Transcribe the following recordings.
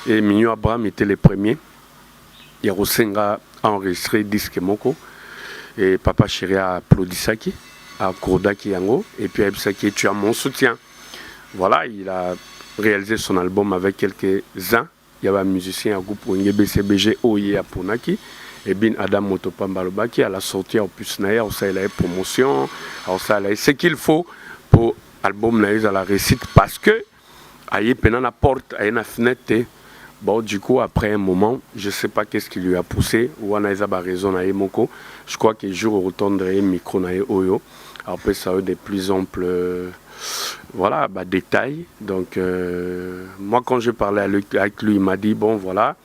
Et Mignon Abraham était le premier. Yarosenga a enregistré disque moko. Et Papa Chéri a applaudi Saki, a accordé Yango. Et puis Saki, tu as mon soutien. Voilà, il a réalisé son album avec quelques-uns. Il y avait un musicien à groupe BCBG Oye Aponaki. Et bin Adam Motopambalobaki à la sortie au plus naïa, au ça il a une promotion, au ça il a ce qu'il faut pour l'album naïa à la réussite parce que aïe pendant la porte, aïe na fenêtre. Bon, du coup, après un moment, je ne sais pas qu'est-ce qui lui a poussé, ou on a raison, je crois que le jour où on retournerait micro naïa Oyo, après ça a eu des plus amples voilà, bah, détails. Donc, moi, quand je parlais avec lui, il m'a dit bon, voilà.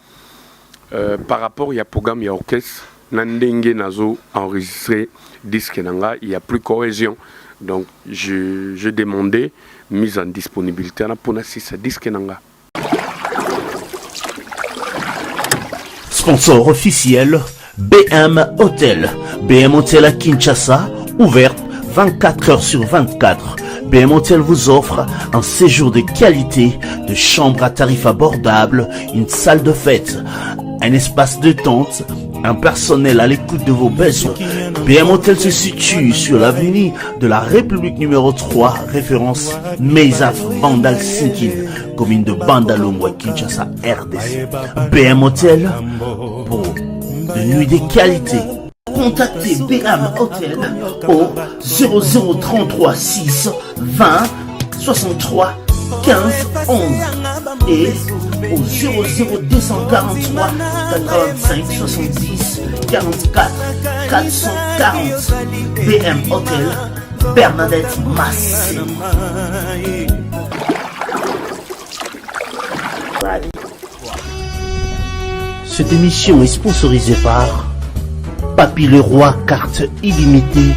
Par rapport, il y a programme, il y a orchestre, Nandenge Nazo enregistré disque Nanga, il n'y a plus cohésion. Donc, je demandais mise en disponibilité pour ce disque Nanga. Sponsor officiel, BM Hotel. BM Hotel à Kinshasa, ouverte 24 heures sur 24. BM Hotel vous offre un séjour de qualité, de chambres à tarifs abordables, une salle de fête, un espace de tente, un personnel à l'écoute de vos besoins. BM Hotel se situe sur l'avenue de la République numéro 3, référence Meizaf Bandal Sinkin, commune de Bandalongwa, Kinshasa, RDC. BM Hotel pour de nuits de qualité. Contactez BM Hotel au 0033 6 20 63 15 11 et au 00243 85 70 44 440. BM Hotel, Bernadette Massé. Cette émission est sponsorisée par Papy Leroy, carte illimitée,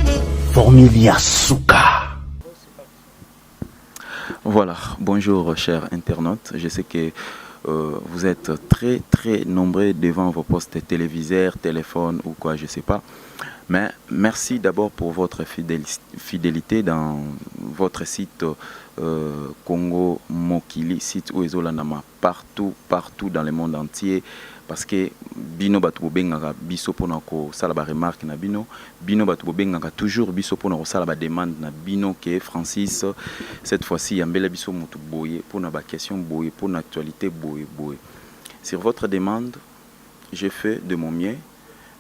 Formilia Souka. Voilà, bonjour chers internautes, je sais que vous êtes très nombreux devant vos postes téléviseurs, téléphones ou quoi, je sais pas. Mais merci d'abord pour votre fidélité dans votre site Congo Mokili, site où Ezolanama, partout dans le monde entier. Parce que bino batu bengaka biso pona ko sala ba remarque na bino batu bengaka toujours biso pona ko sala ba demande na bino que Francis cette fois-ci yambela biso mutu boye pona ba question boye pona actualité boye. Sur votre demande, j'ai fait de mon mieux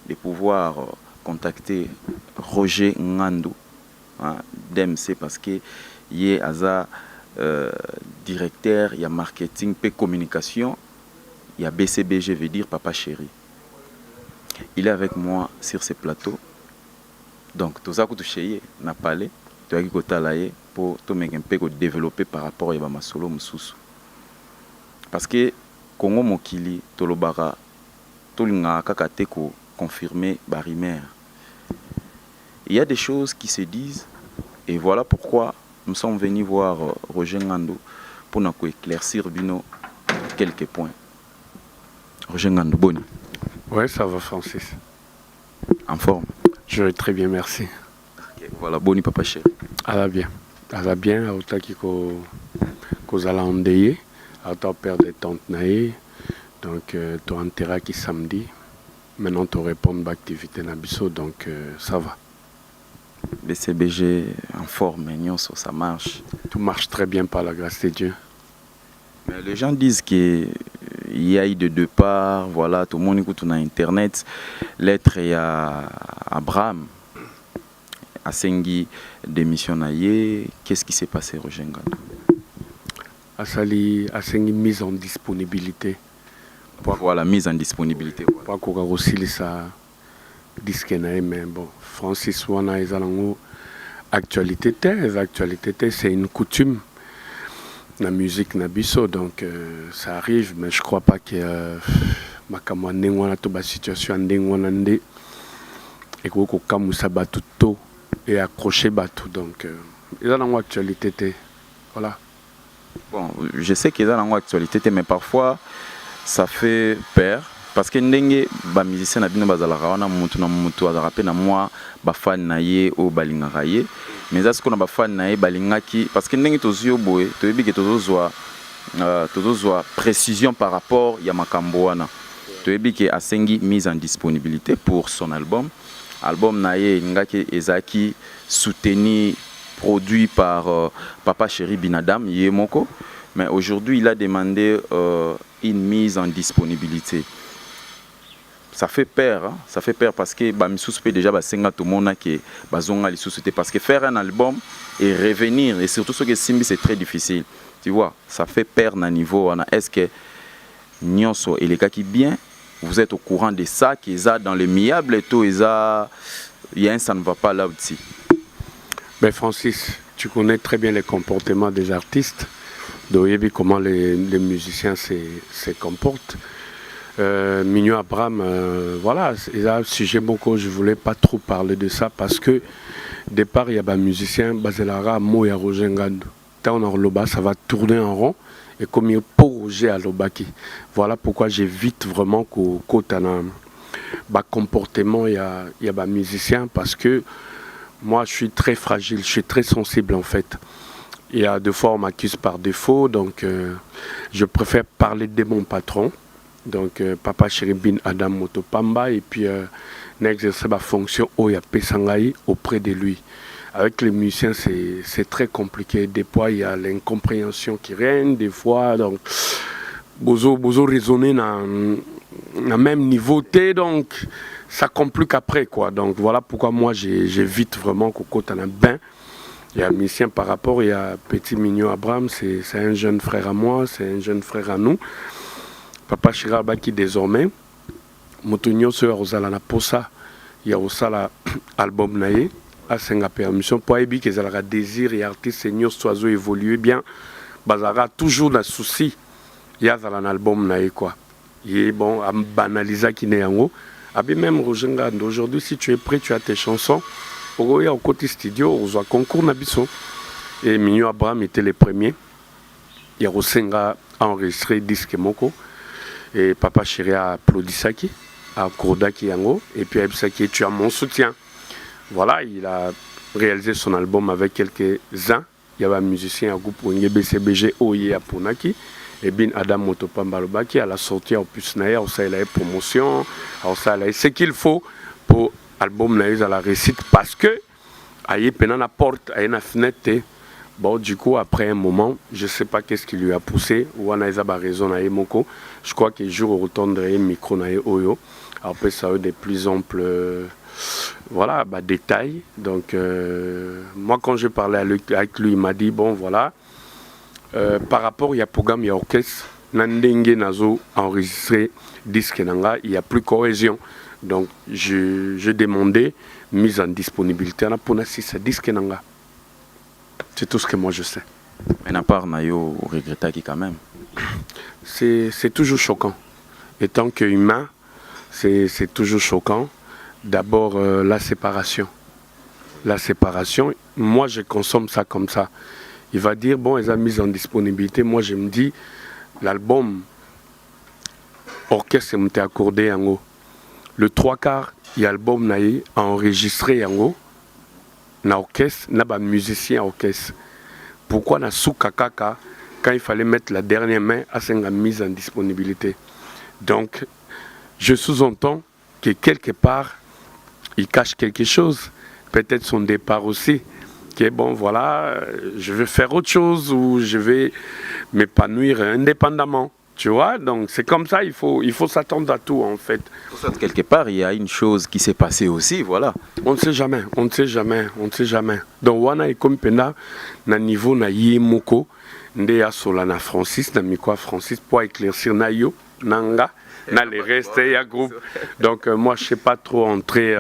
de pouvoir contacter Roger Ngandou d'MC parce que il est asa directeur, il y a marketing et communication. Il y a BCBG, veut dire Papa Chéri. Il est avec moi sur ce plateau. Donc, tout ça que tu sais, n'a pas parlé. Tu as dit pour te développer par rapport à ma solo mususu. Parce que Congo Mokili, Tolobara, Tolinga Kakate ko confirmé Barimère. Il y a des choses qui se disent et voilà pourquoi nous sommes venus voir Roger Ngandou pour nous éclaircir bino quelques points. Roger Ngandou, bonne. Ouais, ça va Francis. En forme? Je vais très bien, merci. Okay, voilà, bonne Papa Chéri. Elle va bien. Elle va bien, autant qu'on a endeuillé, autant père de tante Naïe. Donc, tu as intérêt qui samedi. Maintenant, tu réponds à l'activité Nabiso, donc ça va. BCBG en forme, ça marche. Tout marche très bien par la grâce de Dieu. Mais les gens disent qu'il y a eu de deux parts, voilà, tout le monde écoute, on a internet. L'être il y a Abraham, Asengi démissionnaire. Qu'est-ce qui s'est passé, Roger Ngandou? Asengi mise en disponibilité. Voilà, mise en disponibilité. Pas qu'on a aussi ça disque mais bon, Francis Wana est en actualité, c'est une coutume. La musique nabiso donc ça arrive mais je crois pas que makamwa ndengwana to ba situation ndengwana ndé et ko kamusa batuto et accrocher batu donc ils ont en actualité voilà. Bon, je sais qu'ils ont en actualité mais parfois ça fait peur parce que ndenge ba musicien na bino bazalaka wana mutu azarape na moi ba fan na ye o balingaka ye mais est-ce qu'on a ba fan na ye balingaki parce que ndenge tozio boye toyebi ke tozozwa tozozwa précision par rapport ya makambo wana. Toyebi ke asengi mise en disponibilité pour son album. Album naye ngaki ezaki soutenu produit par Papa Chéri Binadam Yemoko, mais aujourd'hui il a demandé une mise en disponibilité. Ça fait peur, hein? Ça fait peur parce que Bamisous peut déjà basenga tout le monde qui bazonga les sociétés parce que faire un album et revenir et surtout ce que Simbi c'est très difficile. Tu vois, ça fait peur na niveau on a est-ce que Nyonso et les gars qui bien vous êtes au courant de ça qui est dans le miable et tout il y a un ça ne va pas là aussi. Ben Francis, tu connais très bien les comportements des artistes. Donc comment les musiciens se comportent. Mignon Abraham, voilà, si j'aime beaucoup, je voulais pas trop parler de ça parce que départ il y a un musicien, Bazelara, Moya Rojengando. Ça va tourner en rond et comme il peut Roger à Lobaki. Voilà pourquoi j'évite vraiment qu'au comportement il y a un musicien parce que moi je suis très fragile, je suis très sensible en fait. Il y a deux fois on m'accuse par défaut, donc je préfère parler de mon patron. Donc Papa Chéri Binadam Motopamba et puis n'exercer ma fonction Oya Pesangaï auprès de lui. Avec les musiciens c'est très compliqué. Des fois il y a l'incompréhension qui règne, des fois donc bozo raisonner dans même niveau T donc ça complique après quoi. Donc voilà pourquoi moi j'évite vraiment qu'au côté d'un bain. Il y a un musicien par rapport, il y a Petit Mignon Abraham, c'est un jeune frère à moi, c'est un jeune frère à nous. Papa Chirabaki désormais, Motonio se Rosala na posa, il y a aussi l'album naé, à Senga permission, pour ébi que ça désir et artiste seigneur soiseau évoluer bien, bazara toujours dans souci, il y a un album naé quoi. Il est bon à banaliser qui n'est en haut. Abi même Rojenga, aujourd'hui si tu es prêt, tu as tes chansons. Au côté studio, on a concours Nabiso. Et Mignon Abraham était le premier. Il y a Rosenga enregistré disque Moko. Et Papa Chéri a applaudi Saki, à Kourdaki Yango. Et puis Saki, tu as mon soutien. Voilà, il a réalisé son album avec quelques-uns. Il y avait un musicien à groupe BCBG Oye Aponaki. Et Bin Adam Motopambalobaki à la sortie au Pusnaïa, au ça il a eu promotion, au ça il a eu ce qu'il faut pour album naïs à la réussite parce que aïe pendant la porte aïe na fenêtre bon du coup après un moment je sais pas qu'est-ce qui lui a poussé ou anaïsa ba raison naïe moko je crois que jour au retour de micro naïe oyo après ça a eu des plus amples voilà bah détails donc moi quand je parlais avec lui il m'a dit bon voilà par rapport il y a programme il y a orchestre nandenge nazo enregistré disque nanga il y a plus cohésion. Donc, je demandais mise en disponibilité pour ce disque nanga. C'est tout ce que moi je sais. Mais à part Nayo, regrette qui quand même. C'est toujours choquant. Et tant qu'humain, c'est toujours choquant. D'abord, la séparation. La séparation, moi je consomme ça comme ça. Il va dire, bon, ils ont mis en disponibilité. Moi je me dis, l'album orchestre m'était accordé en haut. Le 3/4, il y a l'album naïe enregistré en haut, na orchestre, na ba musicien orchestre. Pourquoi na soukakaka quand il fallait mettre la dernière main à sa mise en disponibilité. Donc, je sous-entends que quelque part, il cache quelque chose. Peut-être son départ aussi. Que bon, voilà, je vais faire autre chose ou je vais m'épanouir indépendamment. Tu vois, donc c'est comme ça, il faut s'attendre à tout en fait. Quelque part, il y a une chose qui s'est passée aussi, voilà. On ne sait jamais, on ne sait jamais, on ne sait jamais. Donc, wana est comme pena, na niveau na yemoko, nde ya sola na Francis, na mikwa Francis, pour éclaircir na yo, nanga, na les restes, ya groupe. Donc, moi, je ne sais pas trop entrer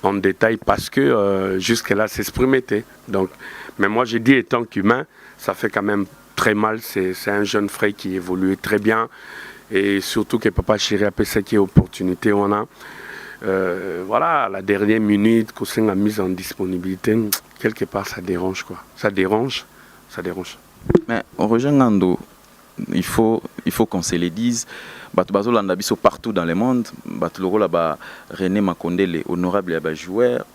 en détail parce que jusque-là, s'exprimer. Donc, mais moi, j'ai dit, étant qu'humain, ça fait quand même très mal, c'est un jeune frère qui évolue très bien et surtout que Papa Chéri a fait cette opportunité on a voilà à la dernière minute qu'on a mise en disponibilité quelque part ça dérange quoi, ça dérange. Mais on rejoint Nando, il faut qu'on se le dise. Batubazo Landabiso partout dans le monde, Batuloko là René Makondele honorable joueur,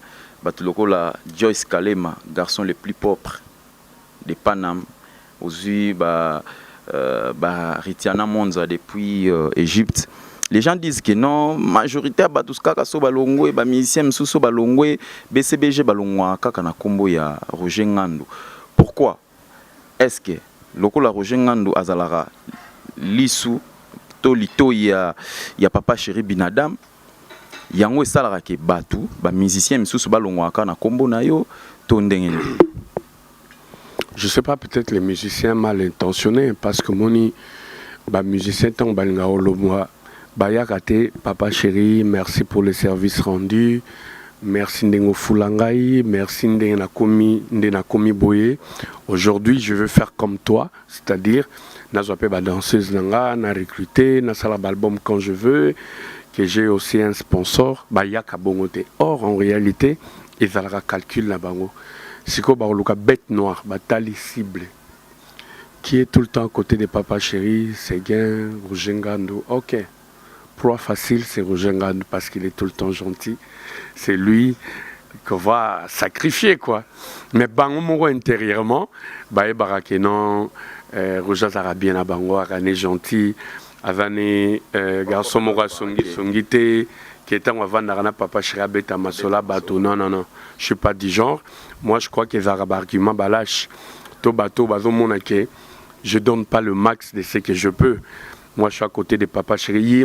Batuloko là Joyce Kalema garçon le plus propre de Paname. Aujourd'hui, Ritiana Monza depuis Égypte. Les gens disent que non, majorité à Batuska so balongwe, ba musicien so balongwe, BCBG balongwa kaka na kombo ya Roger Ngandou. Pourquoi est-ce que lokola Roger Ngandou azalara lisu to lito ya Papa Chéri Binadam yango esalara ke batu ba musicien so balongwa kaka na kombo na yo to ndenge. Je sais pas, peut-être les musiciens mal intentionnés parce que moni ba musicien tant balinga olomwa Bayakate, Papa Chéri, merci pour le service rendu. Merci Ndengo Fulangai, merci Ndenakomi Boye. Aujourd'hui, je veux faire comme toi, c'est-à-dire, nazope ba danseuse nanga, na recruter, na sala album quand je veux, que j'ai aussi un sponsor, Bayaka Bongote. Or, en réalité, ils allaient calculer la bango. Siko Baoluka bête noire, batali cible. Qui est tout le temps à côté de Papa Chéri, Séguin, Roger Ngandou. Ok. Proie facile, c'est Roger Ngandou parce qu'il est tout le temps gentil. C'est lui qu'on va sacrifier, quoi. Mais Bango intérieurement, Barake non, Roger Zara bien à Bango, Arane gentil, Avane garçon Mora Songite, qui est en avant Papa Chéri Beta Masola Bateau. Non, non, non, je suis pas du genre. Moi, je crois que les Arabes arguments balash, to bateau, bazo monake, je donne pas le max de ce que je peux. Moi, je suis à côté de Papa Chéri.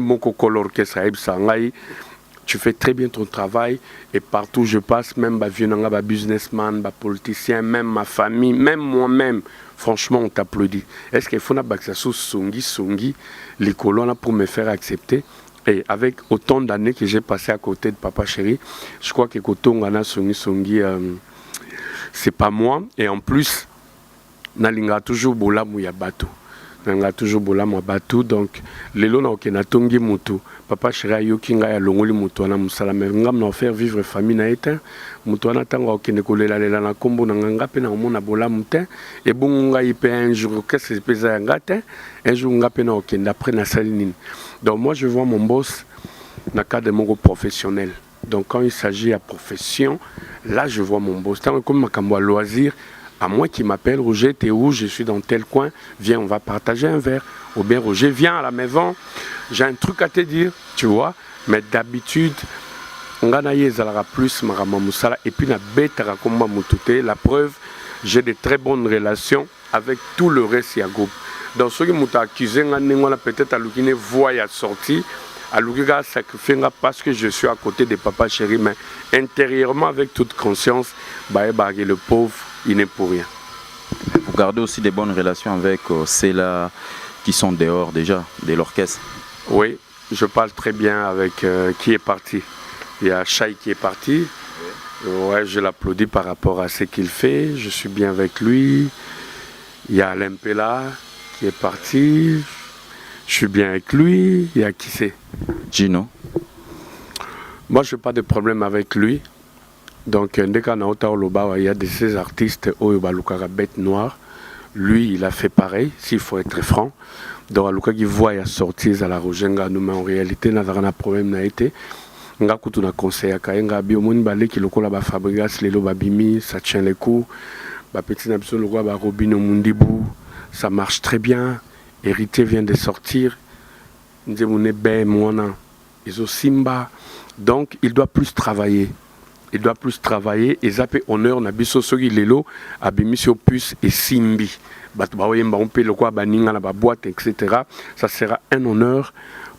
Tu fais très bien ton travail. Et partout où je passe, même les businessman, les politiciens, même ma famille, même moi-même, franchement, on t'applaudit. Est-ce qu'il faut que ça songi, les colons pour me faire accepter? Et avec autant d'années que j'ai passé à côté de Papa Chéri, je crois que Kotongana songi, c'est pas moi. Et en plus, Nalinga toujours bola mouya bateau. Nanga toujours bola mo batu donc lelo na okena tongi mutu Papa Chéri yoki nga ya longoli mutu na musala me ngam na faire vivre famille na eta mutu na tanga okene kolela lela na kombo na nganga pe na mona bola mutin et bon nga ipe un jour qu'est-ce que pesa ngata un jour nga pe na okenda après na saline. Donc moi je vois mon boss na cadre mon professionnel. Donc quand il s'agit à profession, là je vois mon boss tant comme makambo à loisir. À moi qui m'appelle, Roger, t'es où? Je suis dans tel coin, viens, on va partager un verre. Ou bien, Roger, viens à la maison, j'ai un truc à te dire, tu vois. Mais d'habitude, on a plus et puis la preuve, j'ai de très bonnes relations avec tout le reste du groupe. Donc, ceux qui m'ont accusé, peut-être à l'ouine voix à sortir, à l'ouine sacrifier parce que je suis à côté de Papa Chéri, mais intérieurement, avec toute conscience, le pauvre, il n'est pour rien. Vous gardez aussi des bonnes relations avec ceux-là qui sont dehors déjà, de l'orchestre? Oui, je parle très bien avec qui est parti. Il y a Chai qui est parti. Ouais, je l'applaudis par rapport à ce qu'il fait. Je suis bien avec lui. Il y a Alain Pella qui est parti. Je suis bien avec lui. Il y a qui c'est? Gino. Moi, je n'ai pas de problème avec lui. Donc, il y a de ces artistes, Bête Noire. Lui, il a fait pareil, s'il faut être franc. Donc, Luka qui voit sortir à la Rogenga, mais en réalité, il n'a pas de problème. On a un conseil à Kayenga, Biomoni Balé qui est Fabrigas, Lelo Babimi, ça tient les coups. Petit Nabso, le roi Robino Mundibou, ça marche très bien. Hérité vient de sortir. Nzemune Ben Mouana, Iso Simba. Donc, il doit plus travailler. Il doit plus travailler et zapper honneur na biso soki lelo abimisio plus et simbi bat ba oyemba on peut le quoi baninga na ba boîte etc. Ça sera un honneur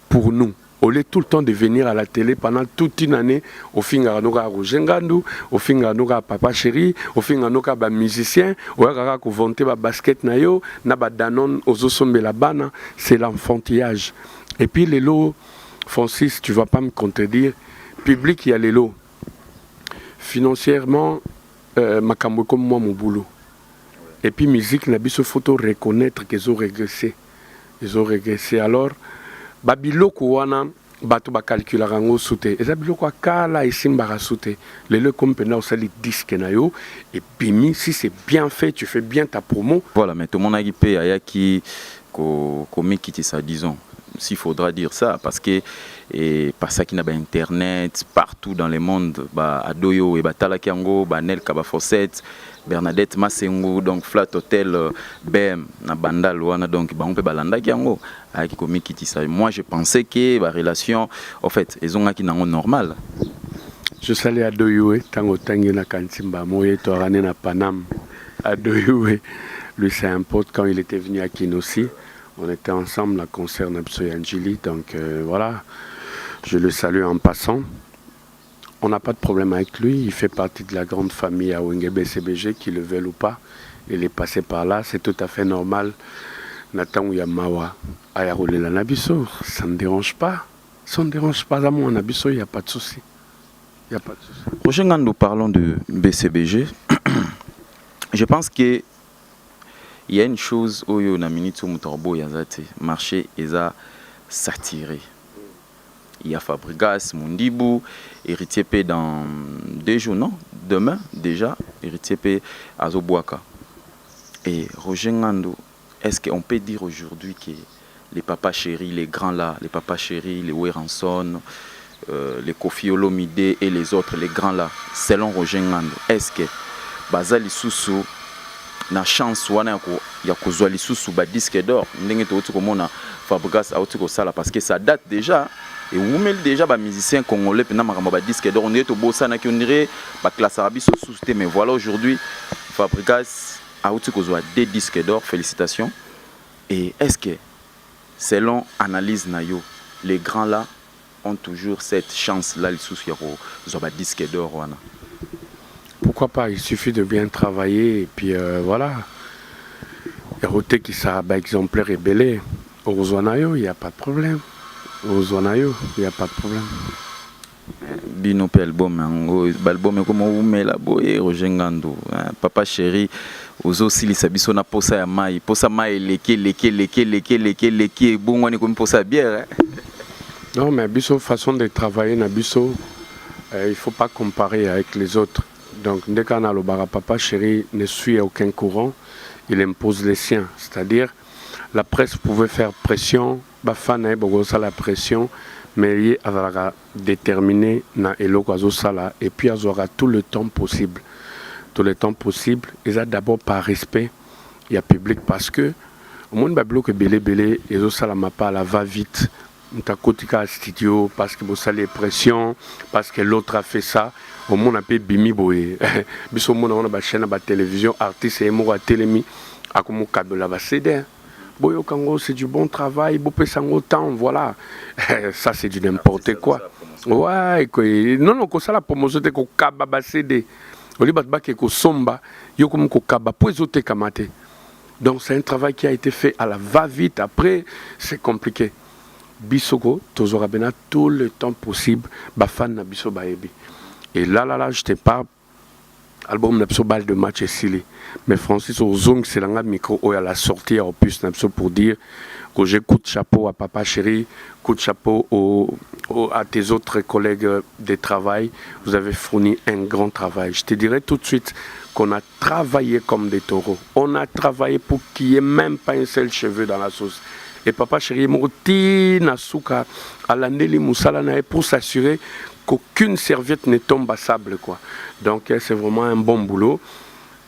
pour nous. Au lieu tout le temps de venir à la télé pendant toute une année au finga noka Roger Ngandou, au finga noka Papa Chéri, au finga noka ba musicien, au kaka ko vanter ba basket na yo na ba Danone ozosombe la bana, c'est l'enfantillage. Et puis lelo Francis, tu vas pas me contredire, public il y a lelo. Financièrement, makambo comme moi mon boulot. Et puis musique, n'a pas photo reconnaître qu'ils ont régressé. Ils ont régressé. Alors, babiloko wana bato ba calcula rango souté. Et babiloko kala isimbara souté. Le comme pendant au sali disque na yo et bimi si c'est bien fait, tu fais bien ta promo. Voilà, mais tout le monde a payé ayaki ko mekiti ça disons. s'il faudra dire ça, parce que et par ça qui n'a pas internet partout dans le monde, bah Adoyo et Batalakiango, Nel Kabafosset, Bernadette Massengo, donc Flat Hotel, BM, na Bandal wana donc bah on peut balanda kiango avec komi kitisa. Moi je pensais que la relation en fait ils ont qui nango normal. Je salue Adoyo tango tangi na kantimba moye to rané na Panam. Adoyo lui c'est un pote quand il était venu à Kinossi. On était ensemble à concert Napso Angeli, donc voilà, je le salue en passant. On n'a pas de problème avec lui, il fait partie de la grande famille à Wenge BCBG, qui le veulent ou pas. Il est passé par là, c'est tout à fait normal. Nathan Yamawa, Ayarole la Nabiso, ça ne dérange pas. Ça ne dérange pas à moi, Nabiso, il n'y a pas de souci. Il n'y a pas de souci. Prochainement, nous parlons de BCBG. Je pense que il y a une chose où on a mis tout le marché est saturé. Il y a Fabregas, Mondibou, héritier P dans 2 jours, non? Demain déjà, héritier P à Zobouaka. Et Roger Ngando, est-ce qu'on peut dire aujourd'hui que les papas chéris, les grands là, les papas chéris, les Weranson, les Kofi Olomide et les autres, les grands là, selon Roger Ngando, est-ce que Bazali Soussou na chance wana ya kozwa lisusu ba disque d'or ndenge to komona Fabregas auti ko sala parce que ça date déjà et oumel déjà ba musicien congolais pena makamba ba disque d'or on est to bosana ki on dirait ba classe arabi sous mais voilà aujourd'hui Fabregas auti kozwa 2 disques d'or, félicitations. Et est-ce que selon analyse nayo les grands là ont toujours cette chance là lisusu ya kozwa ba disque d'or wana? Pourquoi pas, il suffit de bien travailler et puis voilà. Il y a Roté qui sera exemplaire et belé. Au Zouanayo, il n'y a pas de problème. Au Zouanayo, il n'y a pas de problème. Bino pe album est comme on met la boye Roger Ngando papa chéri ozo silisa biso na posa ya mai posa mai leke bon on est comme posa bière. Non mais biso façon de travailler na biso il faut pas comparer avec les autres. Donc, dès qu'on a le papa chéri ne suit aucun courant, il impose les siens. C'est-à-dire, la presse pouvait faire pression, Bafana la pression, mais il va déterminer na eloko azosala et puis il aura tout le temps possible. Tout le temps possible, ils ont d'abord par respect, il y a public parce que au monde bablo que belé ezosala mapa la va vite. Ntakotika studio parce que vous savez pression parce que l'autre a fait ça au monde a peu bimi boye biso mona on a chaîne ba télévision artiste et mo télémi akomo kabela ba CD boyo kango c'est du bon travail bo pesango temps voilà ça c'est du n'importe quoi ouais non ko ça la promotion te ko kaba ba CD oli bat ba ke ko somba yo ko ko kaba po ezote kamate donc c'est un travail qui a été fait à la va vite après c'est compliqué. Bisoko, toujours abena tout le temps possible, bafan na biso baebi. Et là, je te parle, album na biso balle de match et silly. Mais Francis Ozong, c'est l'anga micro où à la sortie en plus na biso pour dire que j'ai coup de chapeau à papa chéri, coup de chapeau à tes autres collègues de travail. Vous avez fourni un grand travail. Je te dirais tout de suite qu'on a travaillé comme des taureaux. On a travaillé pour qu'il n'y ait même pas un seul cheveu dans la sauce. Et papa chéri moti nasuka alandeli musala na pour s'assurer qu'aucune serviette ne tombe à sable quoi. Donc c'est vraiment un bon boulot.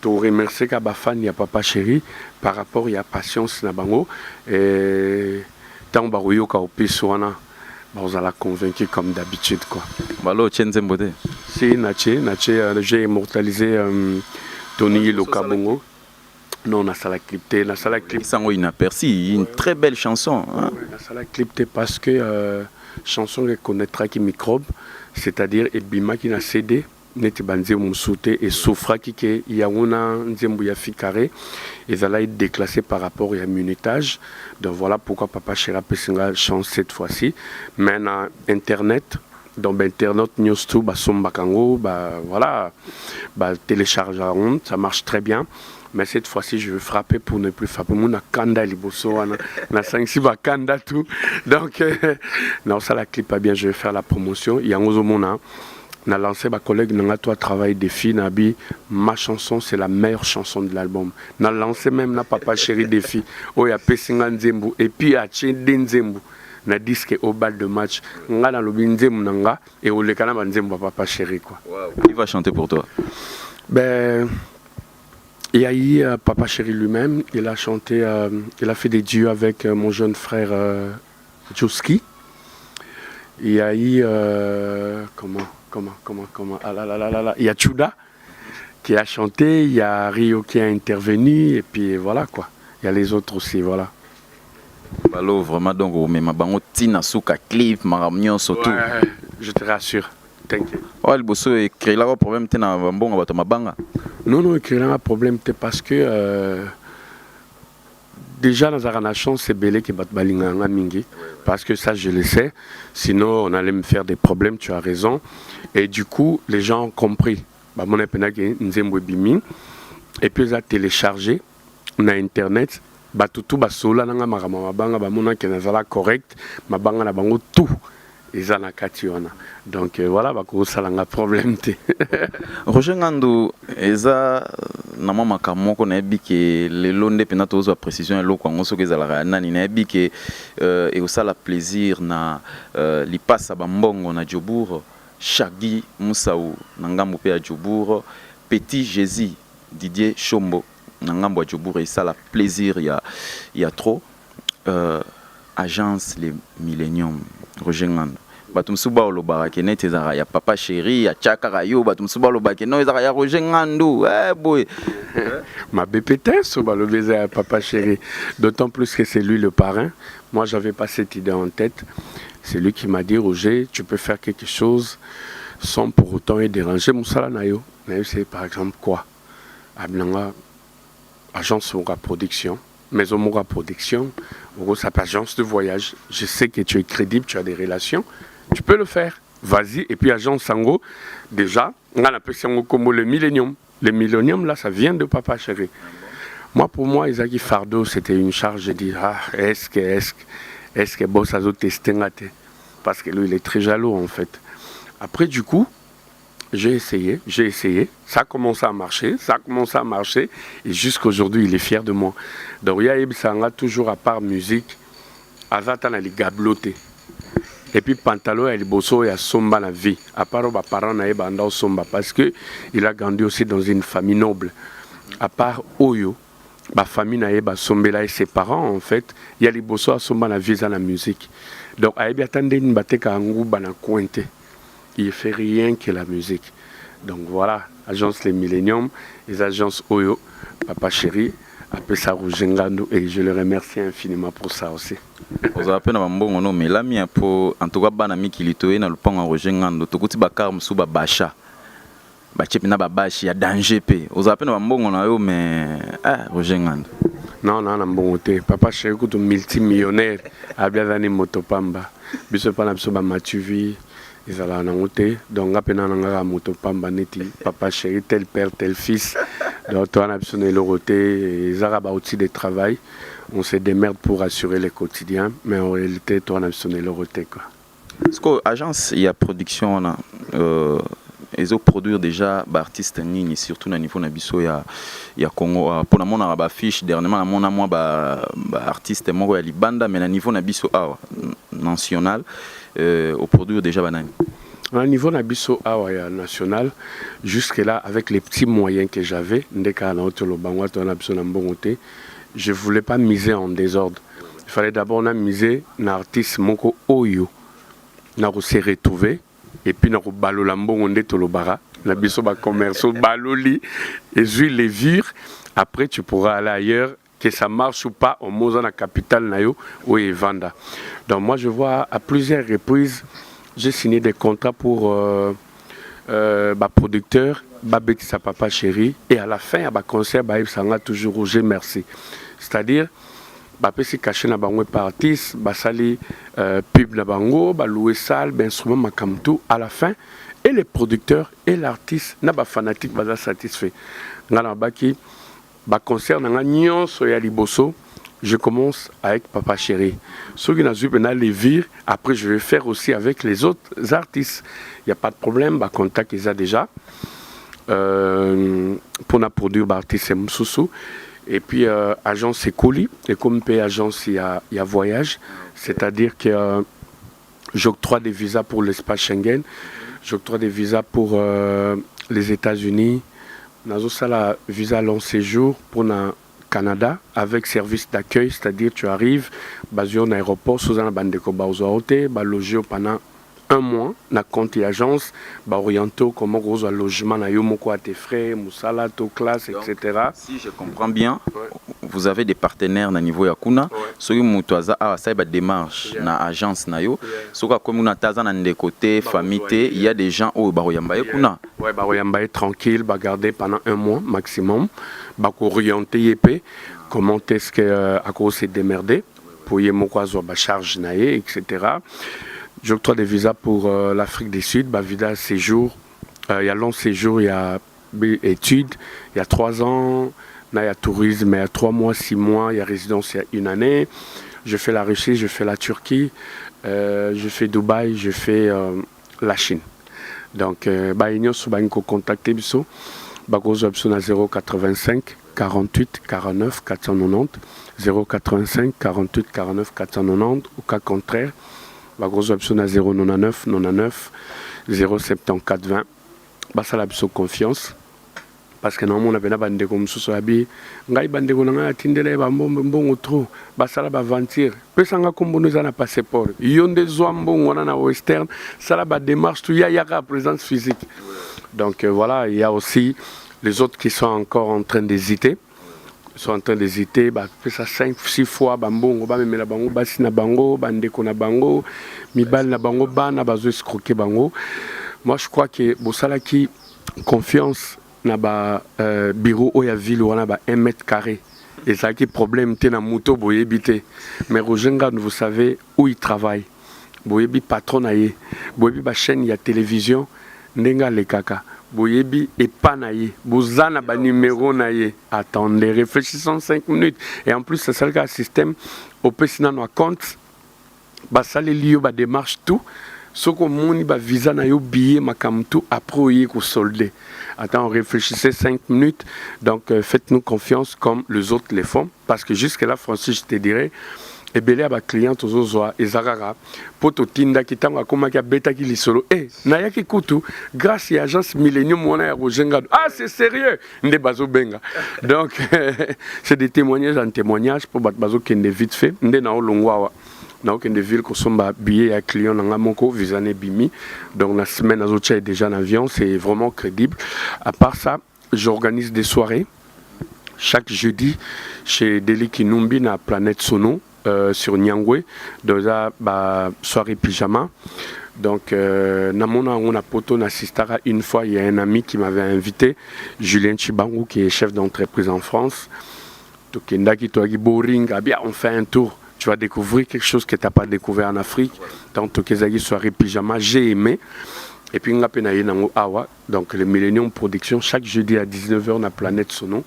Tu remercie Kabafan ya papa chéri par rapport à patience na bango et tant baruyo ka opiswana vous allez convaincu comme d'habitude quoi. Balo Tchenzembote. Si nache j'ai immortalisé Tony Lokabongo. Non, on a ça la clipté, Sango inaperçu, une très belle chanson. Hein? On a ça la clipté parce que chanson reconnaîtra qui microbe, c'est-à-dire Ebima qui n'a cédé, n'était banzé mousouté et souffra qui y a una nzembu ya ficaré et ça a été déclassé par rapport à minutage. Donc voilà pourquoi papa Chéra Pessinga chante cette fois-ci. Maintenant internet. Donc internet news tout ba sombakango voilà téléchargeront, ça marche très bien. Mais cette fois-ci, je veux frapper pour ne plus frapper. Mon kanda liboso, na 5-6 ba kanda tout. Donc, non, ça la clip pas bien. Je vais faire la promotion. Il y a un autre monde. On a lancé ma collègue Nanga toi travail des filles Nabi. Ma chanson c'est la meilleure chanson de l'album. On a lancé même na papa chéri des filles. Oh il y a Pessinga Nzembu et puis à Tchende Nzembu. na disque au bal de match nga na lobi nzembo nanga et au lekana ba nzembo Papa Chéri quoi. Qui va chanter pour toi? Ben il y a eu Papa Chéri lui-même, il a chanté, il a fait des duos avec mon jeune frère Joski. Il y a eu ah là là là là là, il y a Chuda qui a chanté, il y a Rio qui a intervenu et puis voilà quoi. Il y a les autres aussi, voilà. Balo vraiment donc mais ma bango tina suka clip maramnyo surtout. Ouais, je te rassure. T'inquiète. Ouais, le bosso est créé là problème tena bon bato mabanga. Non, il y a un problème parce que déjà dans la chance c'est belé qui bat balinganga mingi parce que ça je le sais, sinon on allait me faire des problèmes, tu as raison. Et du coup, les gens ont compris. Bah mon epenaki nzembo bimi et puis ils ont téléchargé na internet ba tutu ba sola nanga marama mabanga ba mona ke nazala correct mabanga na bango tout ils en a kationa. Donc voilà ba ko salanga problème te. Roger Ngando eza na mama kamoko na biki le londe pena tozo précision lo ko ngoso ke zala nani na biki et osala plaisir na li passa ba mbongo na Djobour Shaggy Moussaou na ngambo pe ya Djobour Petit Jésus Didier Chombo na ngambo ya Djobour et ça la plaisir il y a trop agence les Millennium Roger Ngando batum suba lo barakene tezara ya Papa Chéri ya Chaka Rayo batum suba lo bakeno ezara ya Roger Ngando boy ma BPT suba lo beza ya Papa Chéri, d'autant plus que c'est lui le parrain. Moi j'avais pas cette idée en tête. C'est lui qui m'a dit Roger, tu peux faire quelque chose sans pour autant y déranger Moussala Nayo. Mais c'est par exemple quoi? Ablanga agence Moura Production, Maison Moura Production, ça s'appelle agence de voyage. Je sais que tu es crédible, tu as des relations, tu peux le faire. Vas-y. Et puis agence Sango, déjà, on a appelé Sango comme le Millennium. Le Millennium là, ça vient de Papa Chéri. Moi pour moi, Isaki Fardo, c'était une charge. J'ai dit est-ce que bon ça a testé parce que lui il est très jaloux en fait. Après du coup j'ai essayé, ça a commencé à marcher, et jusqu'aujourd'hui il est fier de moi. Donc il y a toujours à part musique, Azatan ali gabloté. Et puis Pantalo et Bosso et a somba la vie. À part aux parents na banda somba parce que il a grandi aussi dans une famille noble. À part Oyo, ma famille na ba sombela et ses parents en fait, il y a les Bosso à somba la vie dans la musique. Donc a bien attendé une bateka ngou bana cointe. Il fait rien que la musique. Donc voilà, agence les Millennium, les agences Oyo, Papa Chéri, appelle ça Roger Ngando et je le remercie infiniment pour ça aussi. Vous avez un bon nom, mais là, en tout cas, banami qui litoé na lupang Roger Ngando, tout petit bakar msuba bacha, bachepina babashi ya danger pe. Vous avez un bon nom, mais Roger Ngando. Non, bon côté. Papa Chéri est multimillionnaire, a bien donné motopamba. Biso pas na biso ba matuvi. Ils allaient en côté, donc après on motopamba neti. Papa Chéri tel père tel fils. Donc toi on a besoin de l'oroté, ils arabes aussi de travail. On se démerde pour assurer le quotidien, mais en réalité toi on a besoin de l'oroté quoi. Parce que l'agence il y a production on a ils ont produire déjà artistes en ligne surtout au niveau nabiso il y a Congo pour la mon ba fiche dernièrement mon moi ba artiste moi ya libanda mais au niveau nabiso national au produire déjà banane. Au niveau nabiso national jusque là avec les petits moyens que j'avais ndeka na otolo bangwa to na biso na mbongote, je voulais pas miser en désordre. Il fallait d'abord miser na artiste moko oyo na se retrouver. Et puis, nous avons balola mbongonde tolobara, na biso ba commerço baloli, et les vire. Après, tu pourras aller ailleurs, que ça marche ou pas, au Moza na capitale nayo ou Evanda. Donc moi, je vois à plusieurs reprises, j'ai signé des contrats pour producteur, Babetissa Papa Chéri, et à la fin, à concert, ça a toujours Roger Merci. C'est-à-dire, si caché na bango par artiste, basali pub na bango, louer salle, instrument makamtu à la fin, et les producteurs et l'artiste na ba fanatique basa satisfait. Ngana baki ba concert na nyonso ya liboso, je commence avec Papa Chéri. Ceux qui n'ont pas les vire, après je vais faire aussi avec les autres artistes. Il n'y a pas de problème, ba contact ils a déjà pour na produire ba artiste Msusu. Et puis agence Ekoli, et comme agence il y a voyage, c'est-à-dire que j'octroie des visas pour l'espace Schengen, j'octroie des visas pour les États-Unis, nazosala visa long séjour pour le Canada avec service d'accueil, c'est-à-dire tu arrives, basé en aéroport, sous un bandeko baozoaote, logé pendant un mois, na compte et agence, orienté comment gros logement, na yo moko à tes frais, musala, to classe, etc. Si je comprends bien, vous avez des partenaires na niveau ya kuna, so yo mutwaza ça ba démarche na agence na yo, so ka comme na taza na ndeko côté famille, il y a des gens au baroyambaye kuna. Ouais, baroyambaye tranquille, garder pendant un mois maximum, orienté yépé, comment est-ce que à cause c'est démerdé pour y moko azo ba charge naé, etc. J'octroie des visas pour l'Afrique du Sud, visa séjour. Il y a long séjour, il y a études, il y a 3 ans, il y a tourisme, il y a 3 mois, 6 mois, il y a résidence, il y a 1 année. Je fais la Russie, je fais la Turquie, je fais Dubaï, je fais la Chine. Donc, nous sommes contactés, nous sommes à 085 48 49 490, 085 48 49 490, au cas contraire. La grosse option à 099 99 074 20. Ça la confiance parce que normalement on a bien bandé comme ça abi ngai bandé ko nga tindele ba mbongo trop ça la ba ventir pesa nga kombo nous na passeport yonde zwambo ngona na western ça la ba démarche tout ya présence physique. Donc voilà, il y a aussi les autres qui sont encore en train d'hésiter. Ils sont en train d'hésiter, ça 5-6 fois, bango, la bango, basi na bango, bandeko na bango, mibal na bango, bana bazo escroquer bango. Moi je crois que bosala qui confiance na ba bureau ou ya ville wana ba 1 mètre carré. Et ça qui problème té na moto boyebité. Mais Rojenga, vous savez où il travaille. Boyebi patron na ye, boyebi ba chaîne ya télévision ndenga le kaka. Boyebi et pas naïe, bozana ba numéro naïe. Attendez, réfléchissons 5 minutes. Et en plus, c'est ça le système. Au pesina no compte, ça les lieux, démarche tout. Ce qu'on moni ba visa na yo billet makam tout après y ko soldé. Attends, réfléchissez 5 minutes. Donc faites-nous confiance comme les autres les font, parce que jusque là, Francis, je te dirais. Et belé ba client tozozoa ezarara poto tinda kitanga koma ka beta ki lisolo na yaki kutu grâce à agence Millennium mona ya Rojenga. Ah c'est sérieux nde bazo benga. Donc c'est des témoignages en témoignage pour bazo kende vite fait nde na olongwa na aucune ville ko somba billet à client na moko visane bimi. Donc la semaine azocha est déjà en avion, c'est vraiment crédible. À part ça, j'organise des soirées chaque jeudi chez Deli Kinumbi na Planète Sono. Sur Nyangwe, dans la soirée pyjama. Donc, on a poto n'assistera une fois. Il y a un ami qui m'avait invité, Julien Chibangu, qui est chef d'entreprise en France. Donc, on fait un tour. Tu vas découvrir quelque chose que tu n'as pas découvert en Afrique. Donc, soirée pyjama, j'ai aimé. Et puis, on a donc le Millennium Production, chaque jeudi à 19h, on a Planète Sono.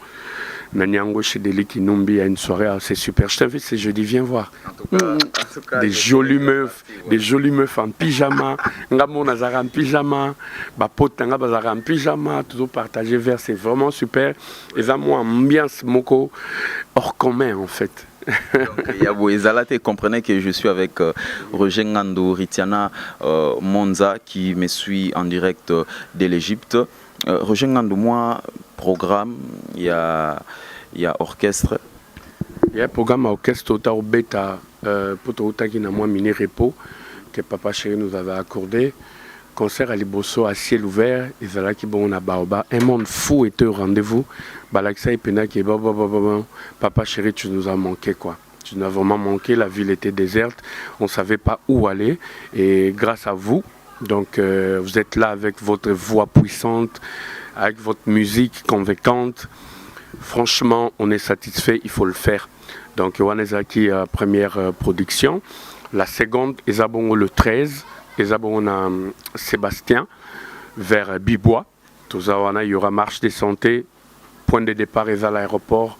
Naniango chez Deli Kinumbi a une soirée assez super. Je t'invite ce jeudi, viens voir. En tout cas, des jolies meufs en pyjama. Ngamo Nazara en pyjama. Bapotanga Bazara en pyjama. Toujours partagé vers, c'est vraiment super. Et ça, moi, ambiance moko hors commun en fait. Donc, comprenez que je suis avec Roger Ngando Ritiana Monza qui me suit en direct de l'Égypte. Roger Ngando, moi, programme, il y a orchestre. Il y a un programme orchestre au bêta pour qui n'a moins mini repos que Papa Chéri nous avait accordé. Concert à Liboso à ciel ouvert, et voilà qui bon à Baoba. Un monde fou était au rendez-vous. Balaksa et Pena qui est Papa Chéri, tu nous as manqué quoi. Tu nous as vraiment manqué, la ville était déserte, on ne savait pas où aller. Et grâce à vous, donc vous êtes là avec votre voix puissante, avec votre musique convaincante. Franchement, on est satisfait, il faut le faire. Donc, Wanezaki, première production. La seconde, Ezabongo le 13, Ezabongo Sébastien, vers Bibois. Il y aura marche des santé, point de départ à l'aéroport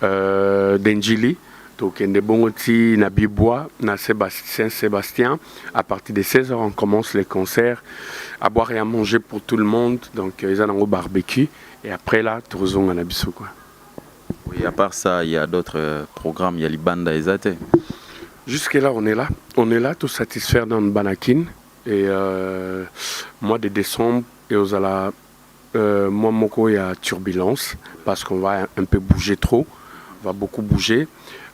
d'Enjili. Donc, Ndebongoti, na Bibois, na Saint-Sébastien. À partir de 16h, on commence les concerts. À boire et à manger pour tout le monde. Donc, ils ont un barbecue. Et après, là, tout en Abisso, quoi. Oui, à part ça, il y a d'autres programmes. Il y a les bandes à Ezate. Jusque-là, on est là. On est là, tout satisfaire dans le Banakin. Et mois de décembre, et aux ala, moi, Moko, il y a turbulence, parce qu'on va un peu bouger trop. On va beaucoup bouger.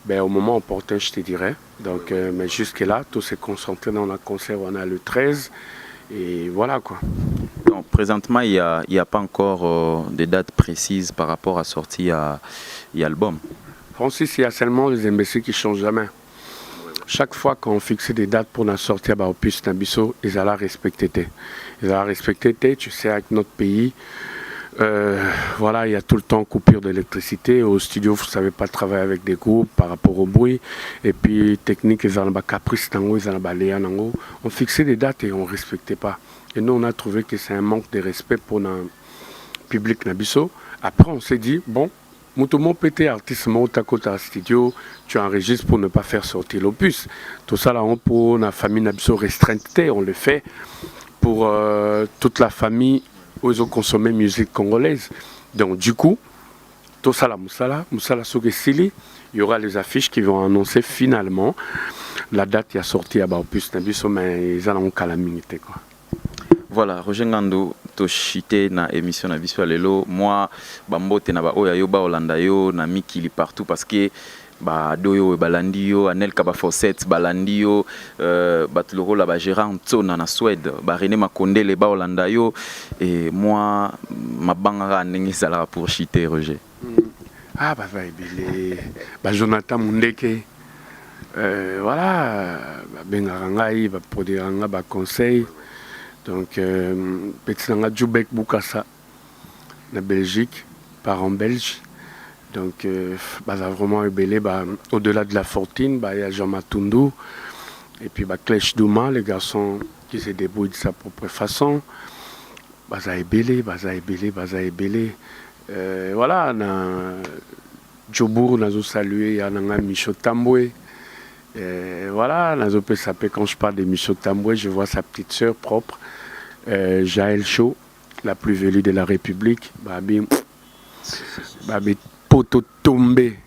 Ben, au moment opportun, je te dirais. Donc, mais jusque-là, tout s'est concentré dans la concert. On a le 13. Et voilà, quoi. Donc, présentement, il n'y a pas encore des dates précises par rapport à sortie à l'album. Francis, il y a seulement les imbéciles qui ne changent jamais. Chaque fois qu'on fixait des dates pour la sortie à Opus Nabiso, ils allaient respecter. Ils allaient respecter, tu sais, avec notre pays, voilà, il y a tout le temps coupure d'électricité. Au studio, vous ne savez pas travailler avec des groupes par rapport au bruit. Et puis, technique, ils ont caprice, ils ont on fixait des dates et on ne respectait pas. Et nous, on a trouvé que c'est un manque de respect pour le public Nabiso. Après, on s'est dit, bon, Moutoumon pété artiste Motakota studio, tu enregistres pour ne pas faire sortir l'opus. Tout ça là, pour la famille Nabiso restreinte, on le fait pour toute la famille où ils ont consommé musique congolaise. Donc du coup, tout ça là, Moussala Sogesili, il y aura les affiches qui vont annoncer finalement la date qui a sorti à Opus Nabiso, mais ils ont calamité quoi. Voilà, Roger Ngando, toshite na émission na biso lelo, moi bambote na ba oya yo ba Olanda yo na mikili partout parce que ba doyo e balandi yo Anel Kaba Fawcett balandi yo batuloko la ba Gérard Tsona na Suède ba René Makondele ba Olanda yo et moi ma bangara ndenge sala pour chiter Roger. Ah bah ebele ba Jonathan Mundeke voilà ba bengara ngai ba produire nga ba conseil. Donc, petit nanga Djoubek Boukassa, la Belgique, parent belge. Donc, vraiment ébélé, au-delà de la fortune, il y a Jean Matundou. Et puis, Klech Douma, les garçons qui se débrouillent de sa propre façon. Baza ébélé. Voilà, Djobour, nous salué, il y a Micho Tamboué. Voilà, quand je parle de Micho Tamboué, je vois sa petite sœur propre. Jaël Chaud, la plus velue de la République, Babi Poto tombé,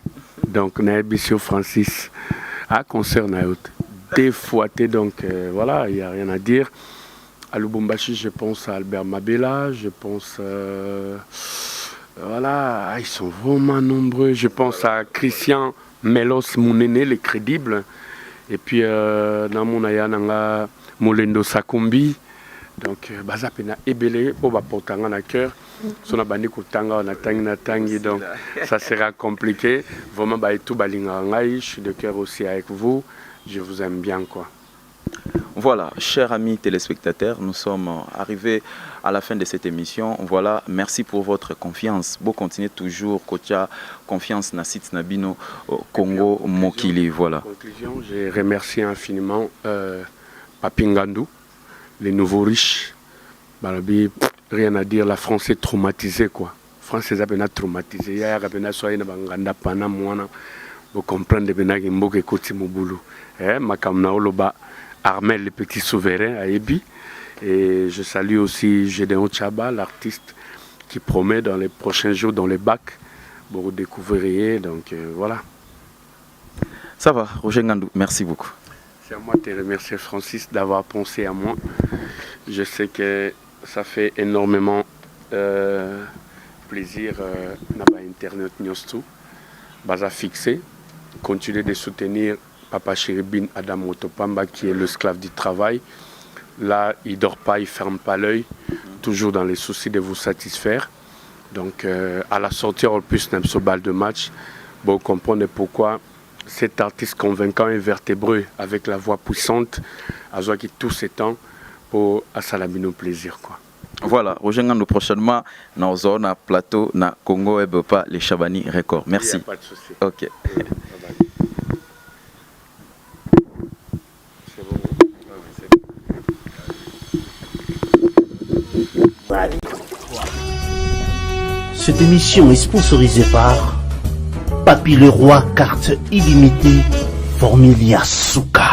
donc Naébissio Francis, à concert Naout, défouetté, donc voilà, il n'y a rien à dire. À Lubumbashi, je pense à Albert Mabela, je pense, voilà, ils sont vraiment nombreux, je pense à Christian Melos Mounene, les crédibles, et puis dans mon Ayananga, Molendo Sakombi. Donc, Bazapena Ebele, Oba Portanga na cœur, son abandi Kutanga, na tangi, donc ça sera compliqué. Vraiment, tout balinga, je suis de cœur aussi avec vous, je vous aime bien quoi. Voilà, chers amis téléspectateurs, nous sommes arrivés à la fin de cette émission. Voilà, merci pour votre confiance. Vous continuez toujours, Kocha, confiance na site Nabino Congo Mokili. Voilà. En conclusion, je remercie infiniment Papingandou. Les nouveaux riches, rien à dire, la France est traumatisée quoi. La France est bien traumatisée. Vous comprenez bien que je suis côté Moboulou. Armel, le petit souverain à Ebi. Et je salue aussi Gédéon Tchaba, l'artiste qui promet dans les prochains jours dans les bacs. Vous découvrirez, donc voilà. Ça va, Roger Ngandou, merci beaucoup. C'est à moi de te remercier Francis d'avoir pensé à moi. Je sais que ça fait énormément plaisir à Internet News tout. Baza fixé, continuer de soutenir Papa Chéribine Adam Otopamba qui est l'esclave du travail. Là, il ne dort pas, il ne ferme pas l'œil, toujours dans les soucis de vous satisfaire. Donc à la sortie, on peut se balle de match. Bon, vous comprenez pourquoi cet artiste convaincant et vertébreux avec la voix puissante a joué tous ces temps pour Assalamino plaisir quoi. Voilà, Roger Ngandou prochainement dans zone plateau na Congo et pas les Chabani Records. Merci. Il n'y a pas de souci. OK. Cette émission est sponsorisée par Papy Leroy, carte illimitée, Formilia Souka.